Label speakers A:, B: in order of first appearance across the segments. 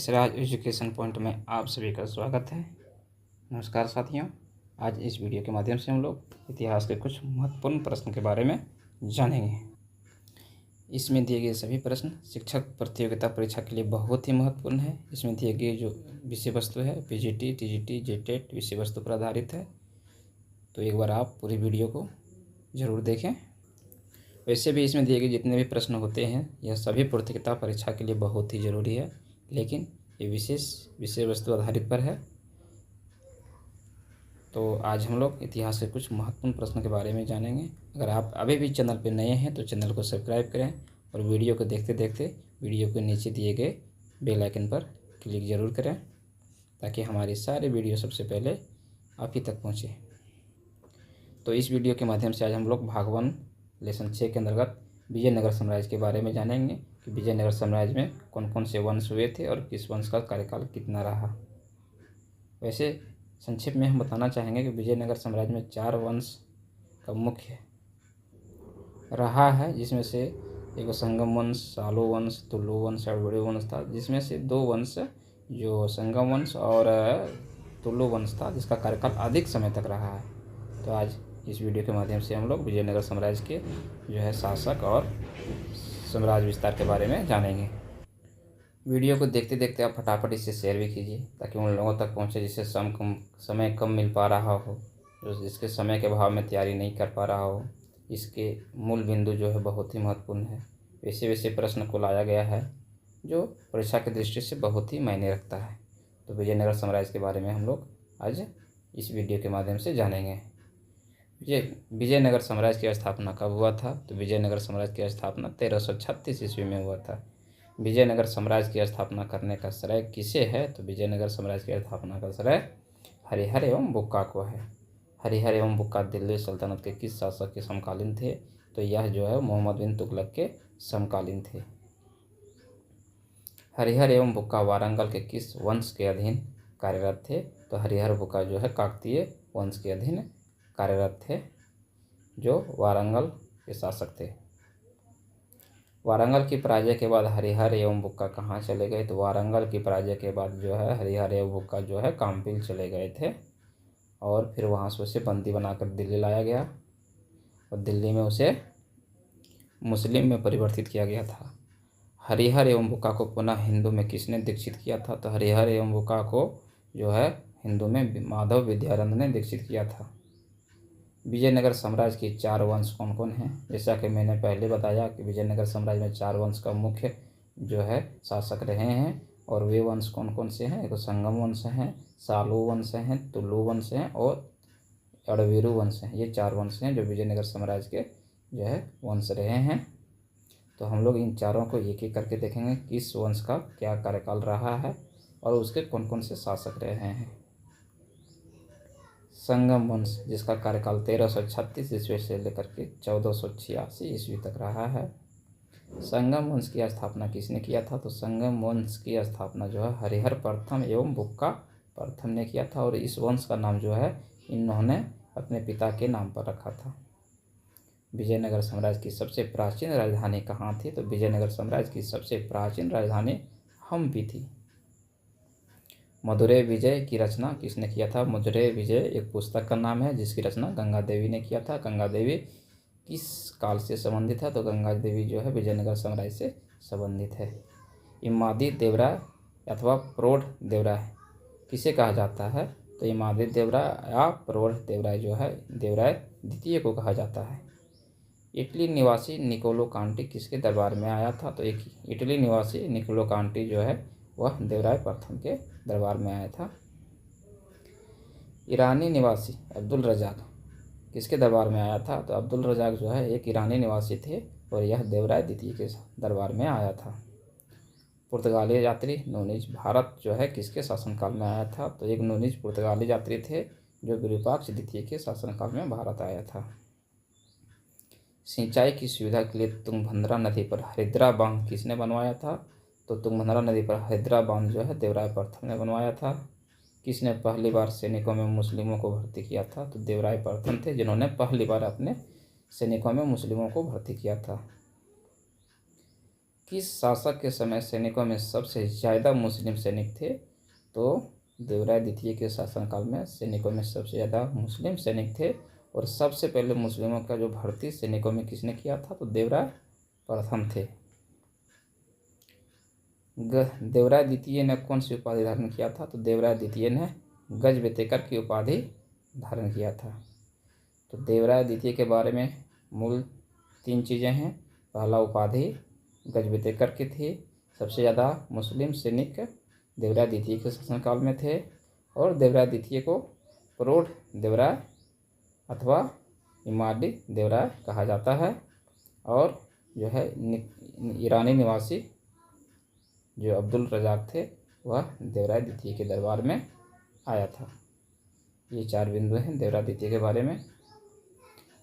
A: Yashraj education point में आप सभी का स्वागत है। नमस्कार साथियों, आज इस वीडियो के माध्यम से हम लोग इतिहास के कुछ महत्वपूर्ण प्रश्न के बारे में जानेंगे। इसमें दिए गए सभी प्रश्न शिक्षक प्रतियोगिता परीक्षा के लिए बहुत ही महत्वपूर्ण है। इसमें दिए गए जो विषय वस्तु है पीजीटी, टीजीटी, जेटेट विषय वस्तु पर आधारित है। तो एक बार आप पूरी वीडियो को ज़रूर देखें। वैसे भी इसमें दिए गए जितने भी प्रश्न होते हैं यह सभी प्रतियोगिता परीक्षा के लिए बहुत ही ज़रूरी है, लेकिन ये विशेष विषय वस्तु आधारित पर है। तो आज हम लोग इतिहास के कुछ महत्वपूर्ण प्रश्न के बारे में जानेंगे। अगर आप अभी भी चैनल पर नए हैं तो चैनल को सब्सक्राइब करें और वीडियो को देखते देखते वीडियो के नीचे दिए गए बेल आइकन पर क्लिक ज़रूर करें, ताकि हमारी सारी वीडियो सबसे पहले आप ही तक पहुँचे। तो इस वीडियो के माध्यम से आज हम लोग भाग 1 लेसन 6 के अंतर्गत विजयनगर साम्राज्य के बारे में जानेंगे कि विजयनगर साम्राज्य में कौन कौन से वंश हुए थे और किस वंश का कार्यकाल कितना रहा। वैसे संक्षेप में हम बताना चाहेंगे कि विजयनगर साम्राज्य में 4 वंश का मुख्य रहा है, जिसमें से एक संगम वंश, सालो वंश, तुलु वंश और बड़े वंश था, जिसमें से 2 वंश जो संगम वंश और तुलु वंश था जिसका कार्यकाल अधिक समय तक रहा है। तो आज इस वीडियो के माध्यम से हम लोग विजयनगर साम्राज्य के जो है शासक और साम्राज्य विस्तार के बारे में जानेंगे। वीडियो को देखते देखते आप फटाफट इसे शेयर भी कीजिए, ताकि उन लोगों तक पहुंचे जिसे समय कम मिल पा रहा हो, जो जिसके समय के अभाव में तैयारी नहीं कर पा रहा हो। इसके मूल बिंदु जो है बहुत ही महत्वपूर्ण है। वैसे वैसे प्रश्न को लाया गया है जो परीक्षा की दृष्टि से बहुत ही मायने रखता है। तो विजयनगर साम्राज्य के बारे में हम लोग आज इस वीडियो के माध्यम से जानेंगे। विजयनगर साम्राज्य की स्थापना कब हुआ था? तो विजयनगर साम्राज्य की स्थापना 1336 ईस्वी में हुआ था। विजयनगर साम्राज्य की स्थापना करने का श्रेय किसे है? तो विजयनगर साम्राज्य की स्थापना का श्रेय हरिहर एवं बुक्का को है। हरिहर एवं बुक्का दिल्ली सल्तनत के किस शासक के समकालीन थे? तो यह जो है मोहम्मद बिन तुगलक के समकालीन थे। हरिहर एवं बुक्का वारंगल के किस वंश के अधीन कार्यरत थे? तो हरिहर बुक्का जो है काकतीय वंश के अधीन कार्यरत थे, जो वारंगल के शासक थे। वारंगल की पराजय के बाद हरिहर एवं बुक्का कहाँ चले गए? तो वारंगल की पराजय के बाद जो है हरिहर एवं बुक्का जो है काम्पिल चले गए थे, और फिर वहाँ से उसे बंदी बनाकर दिल्ली लाया गया और दिल्ली में उसे मुस्लिम में परिवर्तित किया गया था। हरिहर एवं बुक्का को पुनः हिंदू में किसने दीक्षित किया था? तो हरिहर एवं बुक्का को जो है हिंदू में माधव विद्यानंद ने दीक्षित किया था। विजयनगर साम्राज्य की 4 वंश कौन कौन हैं? जैसा कि मैंने पहले बताया कि विजयनगर साम्राज्य में 4 वंश का मुख्य जो है शासक रहे हैं, और वे वंश कौन कौन से हैं? एक संगम वंश हैं, सालू वंश हैं, तुलु वंश हैं और अड़वीरू वंश हैं। ये 4 वंश हैं जो विजयनगर साम्राज्य के जो है वंश रहे हैं। तो हम लोग इन चारों को एक एक करके देखेंगे किस वंश का क्या कार्यकाल रहा है और उसके कौन कौन से शासक रहे हैं। संगम वंश, जिसका कार्यकाल 1336 ईस्वी से लेकर के 1486 ईस्वी तक रहा है। संगम वंश की स्थापना किसने किया था? तो संगम वंश की स्थापना जो है हरिहर प्रथम एवं बुक्का प्रथम ने किया था, और इस वंश का नाम जो है इन्होंने अपने पिता के नाम पर रखा था। विजयनगर साम्राज्य की सबसे प्राचीन राजधानी कहाँ थी? तो विजयनगर साम्राज्य की सबसे प्राचीन राजधानी हम्पी थी। मदुरै विजय की रचना किसने किया था? मदुरै विजय एक पुस्तक का नाम है जिसकी रचना गंगा देवी ने किया था। गंगा देवी किस काल से संबंधित है? तो गंगा देवी जो है विजयनगर साम्राज्य से संबंधित है। इमादी देवराय अथवा प्रौढ़ देवराय किसे कहा जाता है? तो इमादी देवराय या प्रौढ़ देवराय जो है देवराय द्वितीय को कहा जाता है। इटली निवासी निकोलो कांटी किसके दरबार में आया था? तो एक इटली निवासी निकोलो कांटी जो है वह देवराय प्रथम के दरबार में आया था। ईरानी निवासी अब्दुल रजाक किसके दरबार में आया था? तो अब्दुल रजाक जो है एक ईरानी निवासी थे और यह देवराय द्वितीय के दरबार में आया था। पुर्तगाली यात्री नूनीज भारत जो है किसके शासनकाल में आया था? तो एक नूनीज पुर्तगाली यात्री थे जो विरूपाक्ष द्वितीय के शासनकाल में भारत आया था। सिंचाई की सुविधा के लिए तुंगभद्रा नदी पर हरिद्रा बांध किसने बनवाया था? तो तुंगभद्रा नदी पर हरिद्रा बांध जो है देवराय प्रथम ने बनवाया था। किसने पहली बार सैनिकों में मुस्लिमों को भर्ती किया था? तो देवराय प्रथम थे जिन्होंने पहली बार अपने सैनिकों में मुस्लिमों को भर्ती किया था। किस शासक के समय सैनिकों में सबसे ज़्यादा मुस्लिम सैनिक थे? तो देवराय द्वितीय के शासनकाल में सैनिकों में सबसे ज़्यादा मुस्लिम सैनिक थे। और सबसे पहले मुस्लिमों का जो भर्ती सैनिकों में किसने किया था? तो देवराय प्रथम थे। देवराय द्वितीय ने कौन सी उपाधि धारण किया था? तो देवराय द्वितीय ने गजबेतेकर की उपाधि धारण किया था। तो देवराय द्वितीय के बारे में मूल 3 चीज़ें हैं। पहला, उपाधि गजबेतेकर की थी। सबसे ज़्यादा मुस्लिम सैनिक देवराय द्वितीय के शासनकाल में थे। और देवराय द्वितीय को प्रौढ़ देवराय अथवा इमादी देवराय कहा जाता है। और जो है ईरानी निवासी जो अब्दुल रज़ाक थे वह देवराय द्वितीय के दरबार में आया था। ये 4 बिंदु हैं देवराय द्वितीय के बारे में।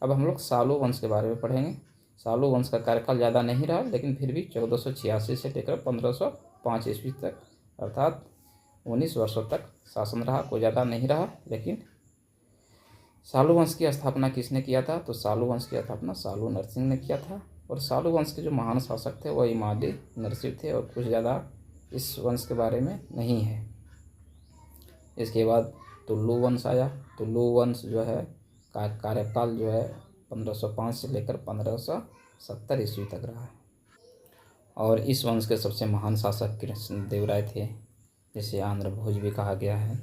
A: अब हम लोग सालू वंश के बारे में पढ़ेंगे। सालू वंश का कार्यकाल ज़्यादा नहीं रहा, लेकिन फिर भी 1486 से लेकर 1505 ईस्वी तक अर्थात 19 वर्षों तक शासन रहा। कोई ज़्यादा नहीं रहा। लेकिन सालू वंश की स्थापना किसने किया था? तो सालू वंश की स्थापना सालू नरसिंह ने किया था। और सालू वंश के जो महान शासक थे वह इमादी नरसिंह थे। और कुछ ज़्यादा इस वंश के बारे में नहीं है। इसके बाद तुल्लू वंश आया। तुल्लू वंश जो है का कार्यकाल जो है 1505 से लेकर 1570 ईस्वी तक रहा। और इस वंश के सबसे महान शासक कृष्णदेवराय थे, जिसे आंध्र भोज भी कहा गया है।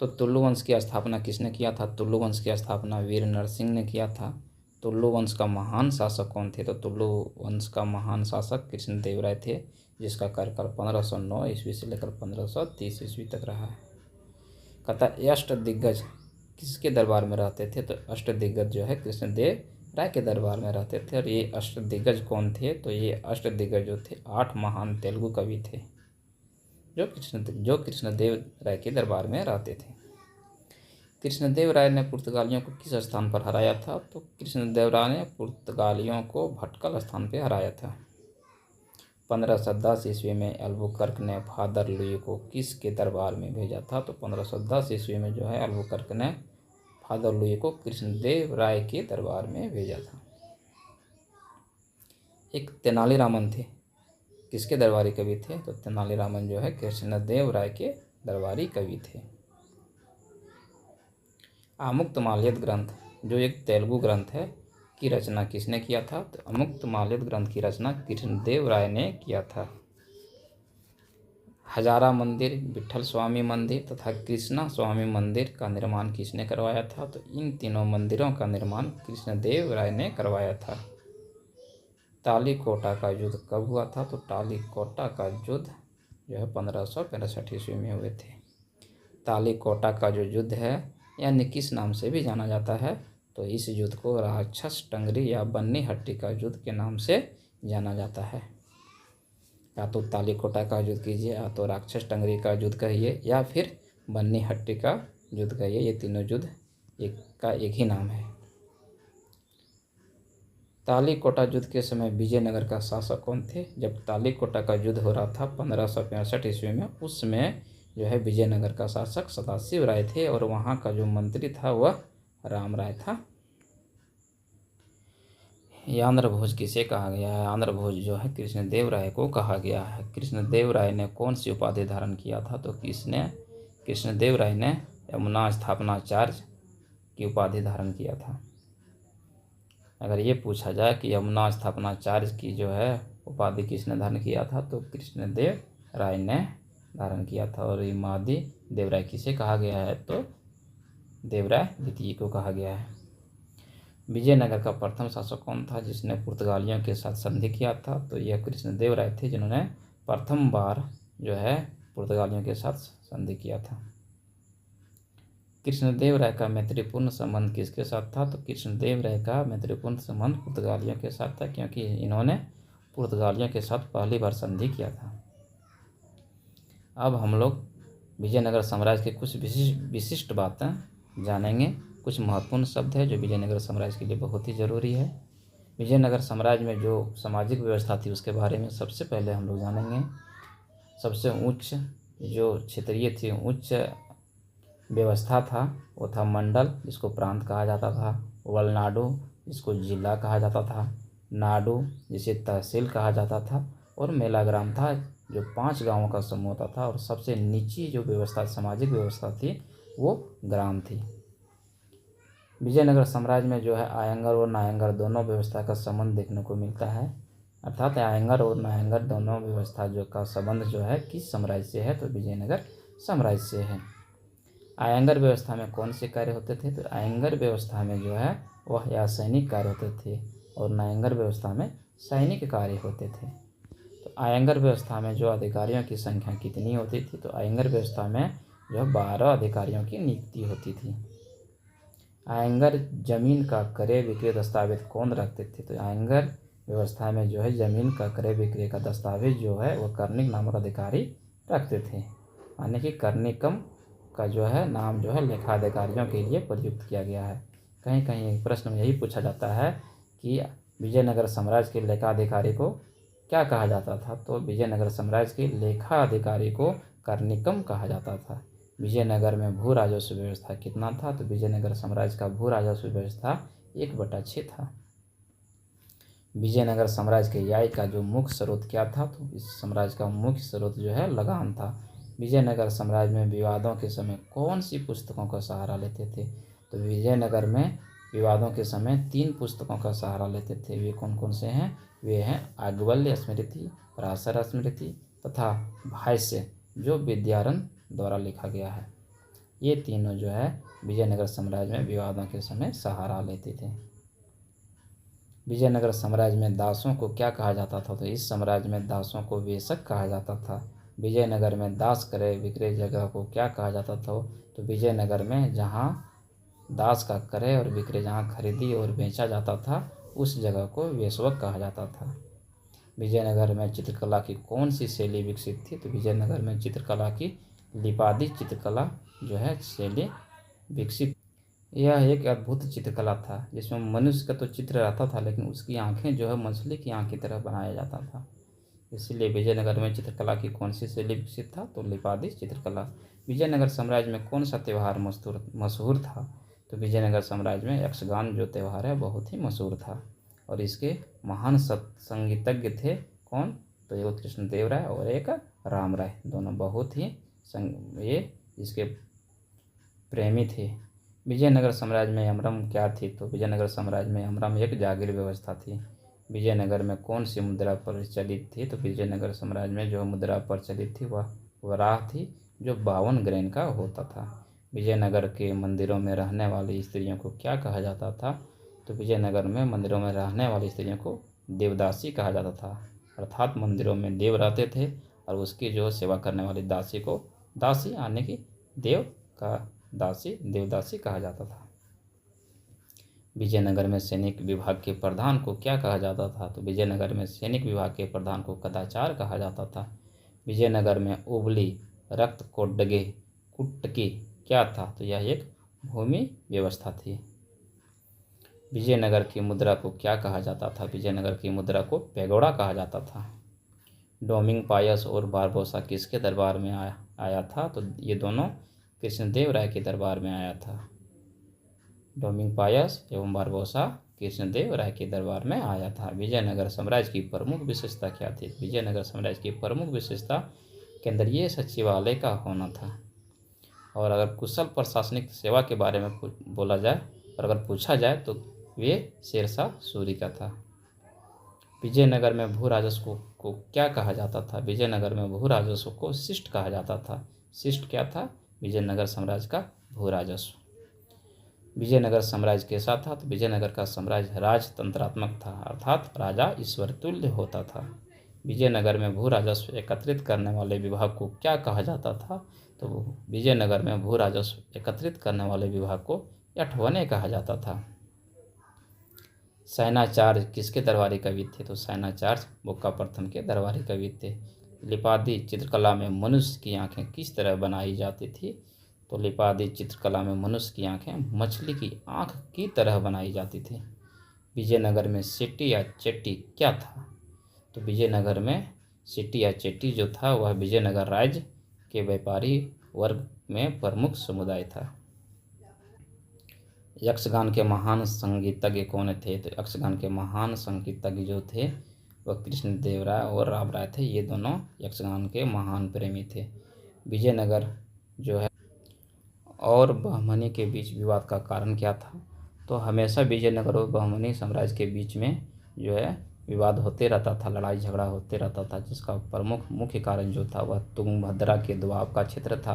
A: तो तुल्लु वंश की स्थापना किसने किया था? तुल्लु वंश की स्थापना वीर नरसिंह ने किया था। तुल्लु वंश का महान शासक कौन थे? तो तुल्लु वंश का महान शासक कृष्णदेवराय थे, जिसका कार्यकाल 1509 ईस्वी से लेकर 1530 ईस्वी तक रहा है। कहता अष्टदिग्गज किसके दरबार में रहते थे? तो अष्टदिग्गज जो है कृष्णदेव राय के दरबार में रहते थे। और ये अष्टदिग्गज कौन थे? तो ये अष्टदिग्गज जो थे 8 महान तेलुगु कवि थे, जो कृष्णदेव राय के दरबार में रहते थे। कृष्णदेव राय ने पुर्तगालियों को किस स्थान पर हराया था? तो कृष्णदेव राय ने पुर्तगालियों को भटकल स्थान पर हराया था। 1510 ईस्वी में अल्बुकर्क ने फादर लुई को किसके दरबार में भेजा था? तो 1510 ईस्वी में जो है अल्बुकर्क ने फादर लुई को कृष्णदेव राय के दरबार में भेजा था। एक तेनालीरामन थे, किसके दरबारी कवि थे? तो तेनालीरामन जो है कृष्णदेव राय के दरबारी कवि थे। आमुक्तमाल्यद ग्रंथ जो एक तेलुगु ग्रंथ है की रचना किसने किया था? तो आमुक्तमाल्यद ग्रंथ की रचना कृष्णदेव राय ने किया था। हजारा मंदिर, विट्ठल स्वामी मंदिर तथा कृष्णा स्वामी मंदिर का निर्माण किसने करवाया था? तो इन तीनों मंदिरों का निर्माण कृष्णदेव राय ने करवाया था। तालीकोटा का युद्ध कब हुआ था? तो तालीकोटा का युद्ध जो है 1565 ईस्वी में हुए थे। तालीकोटा का जो युद्ध है यानी किस नाम से भी जाना जाता है? तो इस युद्ध को राक्षस टंगरी या बन्नी हट्टी का युद्ध के नाम से जाना जाता है। या तो तालीकोटा का युद्ध कीजिए, या तो राक्षस टंगरी का युद्ध कहिए, या फिर बन्नी हट्टी का युद्ध कहिए। ये तीनों युद्ध एक ही नाम है। तालीकोटा युद्ध के समय विजयनगर का शासक कौन थे? जब तालीकोटा का युद्ध हो रहा था 1565 ईस्वी में, उस समय जो है विजयनगर का शासक सदाशिव राय थे। और वहाँ का जो मंत्री था वह राम राय था। ये आंध्र भोज किसे कहा गया है? आंध्र भोज जो है कृष्णदेव राय को कहा गया है। कृष्णदेव राय ने कौन सी उपाधि धारण किया था? तो कृष्णदेव राय ने यमुना स्थापनाचार्य की उपाधि धारण किया था। अगर ये पूछा जाए कि यमुना स्थापनाचार्य की जो है उपाधि किसने धारण किया था? तो कृष्णदेव राय ने धारण किया था। और इमादी देवराय किसे कहा गया है? तो देवराय द्वितीय को कहा गया है। विजयनगर का प्रथम शासक कौन था जिसने पुर्तगालियों के साथ संधि किया था? तो यह कृष्णदेव राय थे, जिन्होंने प्रथम बार जो है पुर्तगालियों के साथ संधि किया था। कृष्णदेव राय का मैत्रीपूर्ण संबंध किसके साथ था? तो कृष्णदेव राय का मैत्रीपूर्ण संबंध पुर्तगालियों के साथ था, क्योंकि इन्होंने पुर्तगालियों के साथ पहली बार संधि किया था। अब हम लोग विजयनगर साम्राज्य के कुछ विशिष्ट बातें जानेंगे। कुछ महत्वपूर्ण शब्द है जो विजयनगर साम्राज्य के लिए बहुत ही ज़रूरी है। विजयनगर साम्राज्य में जो सामाजिक व्यवस्था थी उसके बारे में सबसे पहले हम लोग जानेंगे। सबसे उच्च जो क्षेत्रीय थी उच्च व्यवस्था था वो था मंडल, जिसको प्रांत कहा जाता था। वलनाडु, जिसको जिला कहा जाता था। नाडू जिसे तहसील कहा जाता था, और मेला ग्राम था जो 5 गांवों का समूह होता था, और सबसे नीची जो व्यवस्था सामाजिक व्यवस्था थी वो ग्राम थी। विजयनगर साम्राज्य में जो है आयंगर और नायंगर दोनों व्यवस्था का संबंध देखने को मिलता है, अर्थात आयंगर और नायंगर दोनों व्यवस्था जो का संबंध जो है किस साम्राज्य से है, तो विजयनगर साम्राज्य से है। आयंगर व्यवस्था में कौन से कार्य होते थे, तो आयंगर व्यवस्था में जो है वह या सैनिक कार्य होते थे, और नायंगर व्यवस्था में सैनिक कार्य होते थे। तो आयंगर व्यवस्था में जो अधिकारियों की संख्या कितनी होती थी, तो आयंगर व्यवस्था में जो 12 अधिकारियों की नियुक्ति होती थी। आयंगर जमीन का क्रय विक्रय दस्तावेज कौन रखते थे, तो आयंगर व्यवस्था में जो है जमीन का क्रय विक्रय का दस्तावेज जो है वह कर्णिक नामक अधिकारी रखते थे। यानी कि कर्णिकम का जो है नाम जो है लेखाधिकारियों के लिए प्रयुक्त किया गया है। कहीं कहीं प्रश्न में यही पूछा जाता है कि विजयनगर साम्राज्य के लेखाधिकारी को क्या कहा जाता था, तो विजयनगर साम्राज्य के लेखा अधिकारी को कर्णिकम कहा जाता था। विजयनगर में भू राजस्व व्यवस्था कितना था, तो विजयनगर साम्राज्य का भू राजस्व व्यवस्था 1/6 था। विजयनगर साम्राज्य के आय का जो मुख्य स्रोत क्या था, तो इस साम्राज्य का मुख्य स्रोत जो है लगान था। विजयनगर साम्राज्य में विवादों के समय कौन सी पुस्तकों का सहारा लेते थे, तो विजयनगर में विवादों के समय 3 पुस्तकों का सहारा लेते थे। वे कौन कौन से हैं, वे हैं आज्ञवल्क्य स्मृति, पराशर स्मृति तथा भाष्य जो विद्यारण्य द्वारा लिखा गया है। ये तीनों जो है विजयनगर साम्राज्य में विवादों के समय सहारा लेते थे। विजयनगर साम्राज्य में दासों को क्या कहा जाता था, तो इस साम्राज्य में दासों को वेशक कहा जाता था। विजयनगर में दास क्रय विक्रय जगह को क्या कहा जाता था, तो विजयनगर में जहाँ दास का क्रय और विक्रय जहाँ खरीदी और बेचा जाता था उस जगह को वेश्वक कहा जाता था। विजयनगर में चित्रकला की कौन सी शैली विकसित थी, तो विजयनगर में चित्रकला की लिपादी चित्रकला जो है शैली विकसित। यह एक अद्भुत चित्रकला था जिसमें मनुष्य का तो चित्र रहता था, लेकिन उसकी आंखें जो है मछली की आंख की तरह बनाया जाता था। इसलिए विजयनगर में चित्रकला की कौन सी शैली विकसित था, तो लिपादी चित्रकला। विजयनगर साम्राज्य में कौन सा त्यौहार मशहूर था, तो विजयनगर साम्राज्य में यक्षगान जो त्यौहार है बहुत ही मशहूर था, और इसके महान संगीतज्ञ थे कौन, तो एक कृष्णदेव राय और एक राम राय, दोनों बहुत ही ये इसके प्रेमी थे। विजयनगर साम्राज्य में यमरम क्या थी, तो विजयनगर साम्राज्य में यमरम एक जागीर व्यवस्था थी। विजयनगर में कौन सी मुद्रा प्रचलित थी, तो विजयनगर साम्राज्य में जो मुद्रा प्रचलित थी वह वराह थी जो 52 ग्रेन का होता था। विजयनगर के मंदिरों में रहने वाली स्त्रियों को क्या कहा जाता था, तो विजयनगर में मंदिरों में रहने वाली स्त्रियों को देवदासी कहा जाता था, अर्थात मंदिरों में देव रहते थे और उसकी जो सेवा करने वाली दासी को दासी यानी कि देव का दासी देवदासी कहा जाता था। विजयनगर में सैनिक विभाग के प्रधान को क्या कहा जाता था, तो विजयनगर में सैनिक विभाग के प्रधान को कदाचार कहा जाता था। विजयनगर में उबली रक्त कोड्डगे कुट्टकी क्या था, तो यह एक भूमि व्यवस्था थी। विजयनगर की मुद्रा को क्या कहा जाता था, विजयनगर की मुद्रा को पैगोडा कहा जाता था। डोमिंग पायस और बारबोसा किसके दरबार में आया था, तो ये दोनों कृष्णदेव राय के दरबार में आया था। डोमिंग पायस एवं बारबोसा कृष्णदेव राय के दरबार में आया था। विजयनगर साम्राज्य की प्रमुख विशेषता क्या थी, विजयनगर साम्राज्य की प्रमुख विशेषता केंद्रीय सचिवालय का होना था। और अगर कुशल प्रशासनिक सेवा के बारे में बोला जाए और अगर पूछा जाए तो वे शेरशाह सूरी का था। विजयनगर में भू राजस्व को क्या कहा जाता था, विजयनगर में भू राजस्व को शिष्ट कहा जाता था। शिष्ट क्या था, विजयनगर साम्राज्य का भू राजस्व। विजयनगर साम्राज्य कैसा था, तो विजयनगर का साम्राज्य राजतंत्रात्मक था, अर्थात राजा ईश्वर तुल्य होता था। विजयनगर में भू राजस्व एकत्रित करने वाले विभाग को क्या कहा जाता था, तो विजयनगर में भू राजस्व एकत्रित करने वाले विभाग को यठवने कहा जाता था। सैनाचार्य किसके दरबारी कवि थे, तो सैनाचार्य बुक्का प्रथम के दरबारी कवि थे। लिपादी चित्रकला में मनुष्य की आंखें किस तरह बनाई जाती थी, तो लिपादी चित्रकला में मनुष्य की आंखें मछली की आंख की तरह बनाई जाती थी। विजयनगर में सिटी या चेट्टी क्या था, तो विजयनगर में सिटी या चेट्टी जो था वह विजयनगर राज्य के व्यापारी वर्ग में प्रमुख समुदाय था। यक्षगान के महान संगीतज्ञ कौन थे? तो यक्षगान के महान संगीतज्ञ जो थे वह कृष्णदेव राय और राव राय थे। ये दोनों यक्षगान के महान प्रेमी थे। विजयनगर जो है और बहमनी के बीच विवाद का कारण क्या था? तो हमेशा विजयनगर और बहमनी साम्राज्य के बीच में जो है विवाद होते रहता था, लड़ाई झगड़ा होते रहता था, जिसका प्रमुख मुख्य कारण जो था वह तुंगभद्रा के दोआब का क्षेत्र था,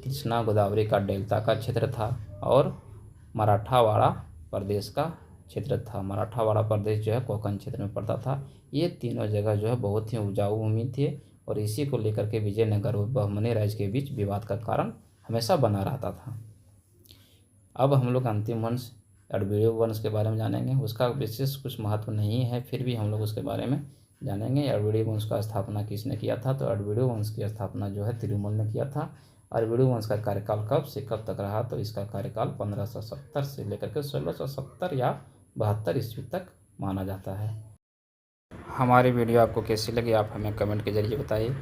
A: कृष्णा गोदावरी का डेल्टा का क्षेत्र था और मराठावाड़ा प्रदेश का क्षेत्र था। मराठावाड़ा प्रदेश जो है कोंकण क्षेत्र में पड़ता था। ये तीनों जगह जो है बहुत ही उपजाऊ भूमि थी और इसी को लेकर के विजयनगर और बहमनी राज्य के बीच विवाद का कारण हमेशा बना रहता था। अब हम लोग अंतिम वंश एडविडियो वंश के बारे में जानेंगे। उसका विशेष कुछ महत्व नहीं है, फिर भी हम लोग उसके बारे में जानेंगे। एडविडियो वंश का स्थापना किसने किया था? तो एडविडियो वंश की स्थापना जो है तिरुमल ने किया था। एडविडियो वंश का कार्यकाल कब से कब तक रहा? तो इसका कार्यकाल 1570 से लेकर के 1670 या 72 ईस्वी तक माना जाता है। हमारी वीडियो आपको कैसी लगी आप हमें कमेंट के जरिए बताइए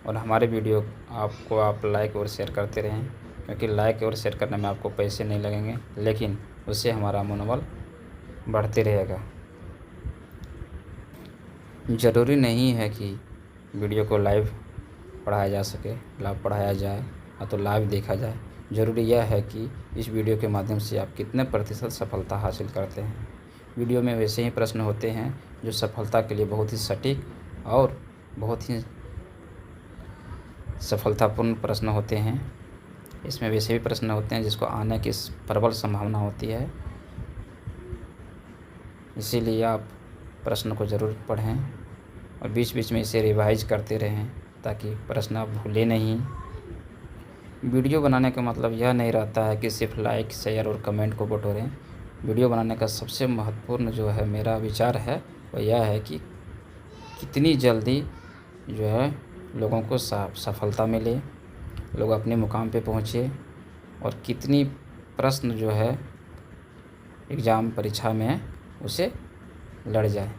A: और हमारे वीडियो आपको आप लाइक और शेयर करते रहें, क्योंकि लाइक और शेयर करने में आपको पैसे नहीं लगेंगे, लेकिन उससे हमारा मनोबल बढ़ते रहेगा। ज़रूरी नहीं है कि वीडियो को लाइव पढ़ाया जा सके, लाइव पढ़ाया जाए या तो लाइव देखा जाए। ज़रूरी यह है कि इस वीडियो के माध्यम से आप कितने प्रतिशत सफलता हासिल करते हैं। वीडियो में वैसे ही प्रश्न होते हैं जो सफलता के लिए बहुत ही सटीक और बहुत ही सफलतापूर्ण प्रश्न होते हैं। इसमें वैसे भी प्रश्न होते हैं जिसको आने की प्रबल संभावना होती है। इसीलिए आप प्रश्न को ज़रूर पढ़ें और बीच बीच में इसे रिवाइज करते रहें ताकि प्रश्न आप भूलें नहीं। वीडियो बनाने का मतलब यह नहीं रहता है कि सिर्फ लाइक शेयर और कमेंट को बटोरें। वीडियो बनाने का सबसे महत्वपूर्ण जो है मेरा विचार है वह यह है कि कितनी जल्दी जो है लोगों को सफलता मिले, लोग अपने मुकाम पे पहुँचे और कितनी प्रश्न जो है एग्ज़ाम परीक्षा में उसे लड़ जाए।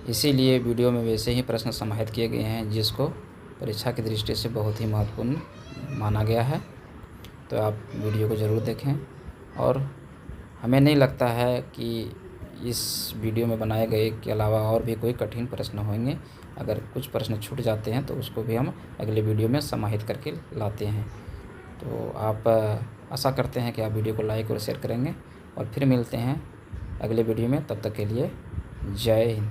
A: इसीलिए वीडियो में वैसे ही प्रश्न समाहित किए गए हैं जिसको परीक्षा की दृष्टि से बहुत ही महत्वपूर्ण माना गया है। तो आप वीडियो को ज़रूर देखें और हमें नहीं लगता है कि इस वीडियो में बनाए गए के अलावा और भी कोई कठिन प्रश्न होंगे। अगर कुछ प्रश्न छूट जाते हैं तो उसको भी हम अगले वीडियो में समाहित करके लाते हैं। तो आप आशा करते हैं कि आप वीडियो को लाइक और शेयर करेंगे और फिर मिलते हैं अगले वीडियो में। तब तक के लिए जय हिंद।